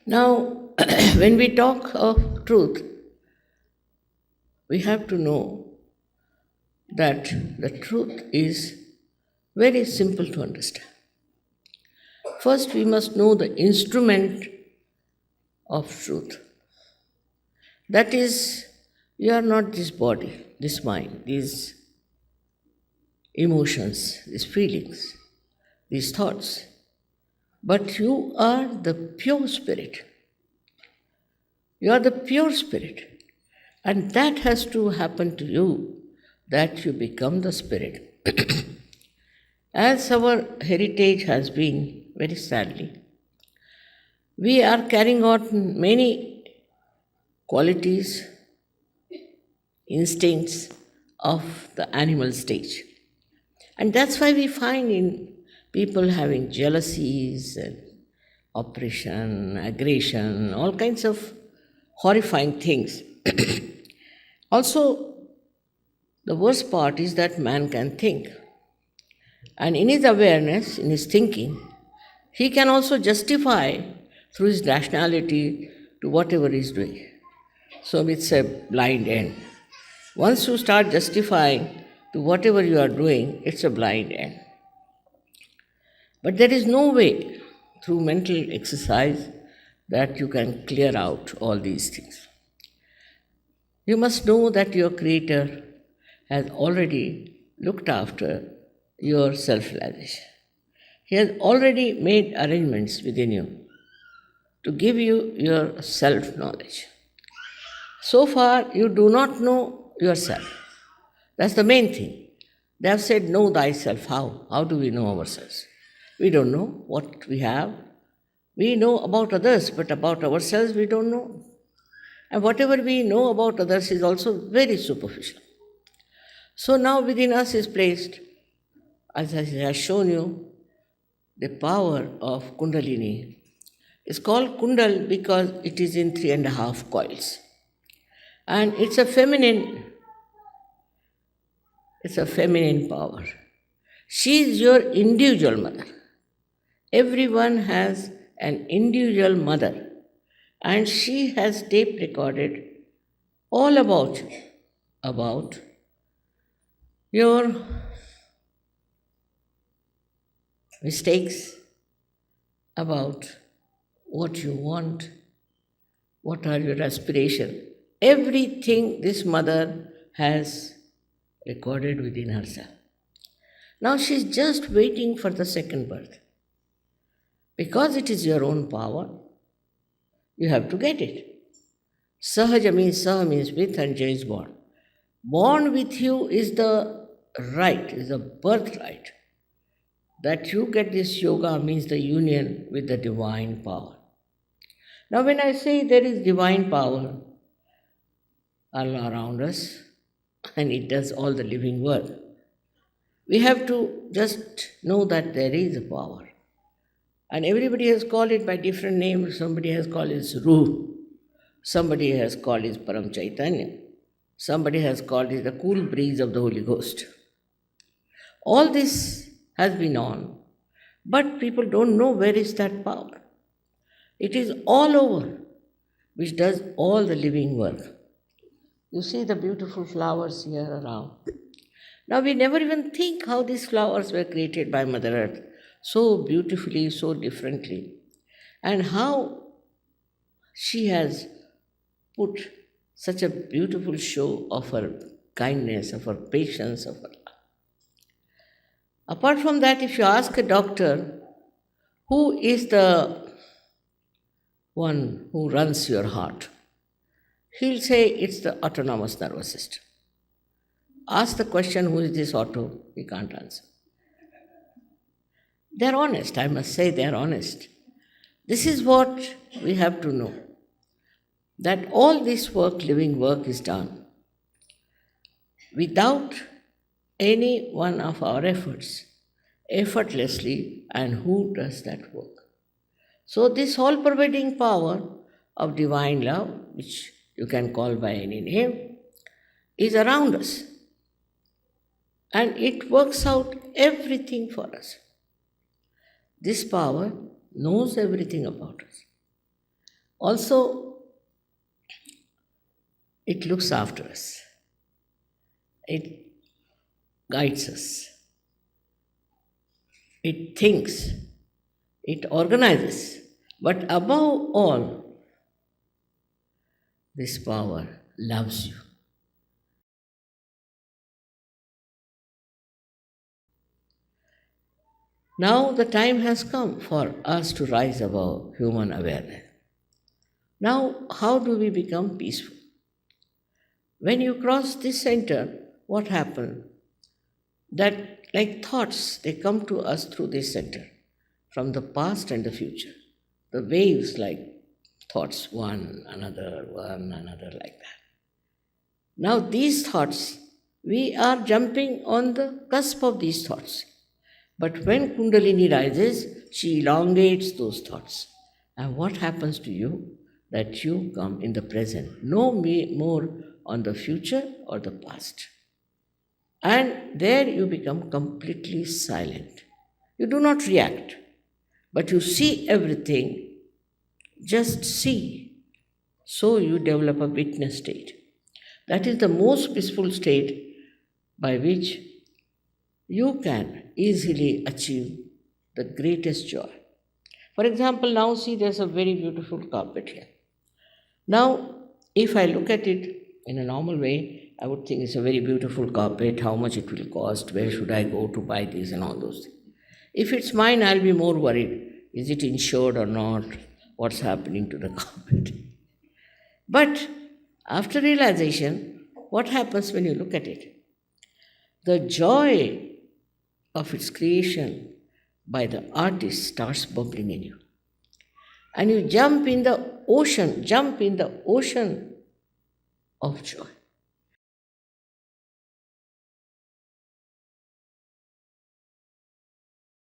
Now, when we talk of truth, we have to know that the truth is very simple to understand. First, we must know the instrument of truth. That is, you are not this body, this mind, these emotions, these feelings, these thoughts, but you are the pure spirit. You are the pure spirit. And that has to happen to you, that you become the spirit. As our heritage has been, very sadly, we are carrying out many qualities, instincts of the animal stage. And that's why we find in people having jealousies and oppression, aggression, all kinds of horrifying things. Also, the worst part is that man can think. And in his awareness, in his thinking, he can also justify through his rationality to whatever he is doing. So it's a blind end. Once you start justifying to whatever you are doing, it's a blind end. But there is no way through mental exercise that you can clear out all these things. You must know that your Creator has already looked after your self-realization. He has already made arrangements within you to give you your self-knowledge. So far, you do not know yourself. That's the main thing. They have said, know thyself. How? How do we know ourselves? We don't know what we have. We know about others, but about ourselves we don't know. And whatever we know about others is also very superficial. So now within us is placed, as I have shown you, the power of Kundalini. It's called Kundal because it is in 3.5 coils. And it's a feminine power. She is your individual mother. Everyone has an individual mother, and she has tape recorded all about your mistakes, about what you want, what are your aspirations. Everything this mother has recorded within herself. Now she's just waiting for the second birth. Because it is your own power, you have to get it. Sahaja means Saha means with, and Jai is born. Born with you is the right, is the birthright. That you get this yoga means the union with the divine power. Now when I say there is divine power all around us, and it does all the living work, we have to just know that there is a power. And everybody has called it by different names. Somebody has called it Ruh. Somebody has called it Param Chaitanya. Somebody has called it the cool breeze of the Holy Ghost. All this has been on, but people don't know where is that power. It is all over, which does all the living work. You see the beautiful flowers here around. Now we never even think how these flowers were created by Mother Earth, so beautifully, so differently, and how she has put such a beautiful show of her kindness, of her patience, of her love. Apart from that, if you ask a doctor, who is the one who runs your heart, he'll say it's the autonomous nervous system. Ask the question, who is this auto? He can't answer. They're honest, I must say they're honest. This is what we have to know, that all this work, living work, is done without any one of our efforts, effortlessly, and who does that work? So this all-pervading power of divine love, which you can call by any name, is around us. And it works out everything for us. This power knows everything about us. Also, it looks after us, it guides us, it thinks, it organizes. But above all, this power loves you. Now the time has come for us to rise above human awareness. Now, how do we become peaceful? When you cross this center, what happens? That, like thoughts, they come to us through this center, from the past and the future. The waves, like thoughts, one, another, like that. Now, these thoughts, we are jumping on the cusp of these thoughts. But when Kundalini rises, she elongates those thoughts. And what happens to you? That you come in the present, no more on the future or the past. And there you become completely silent. You do not react, but you see everything, just see. So you develop a witness state. That is the most peaceful state by which you can easily achieve the greatest joy. For example, now see there's a very beautiful carpet here. Now, if I look at it in a normal way, I would think it's a very beautiful carpet, how much it will cost, where should I go to buy this and all those things. If it's mine, I'll be more worried. Is it insured or not? What's happening to the carpet? But after realization, what happens when you look at it? The joy of its creation by the artist starts bubbling in you. And you jump in the ocean of joy.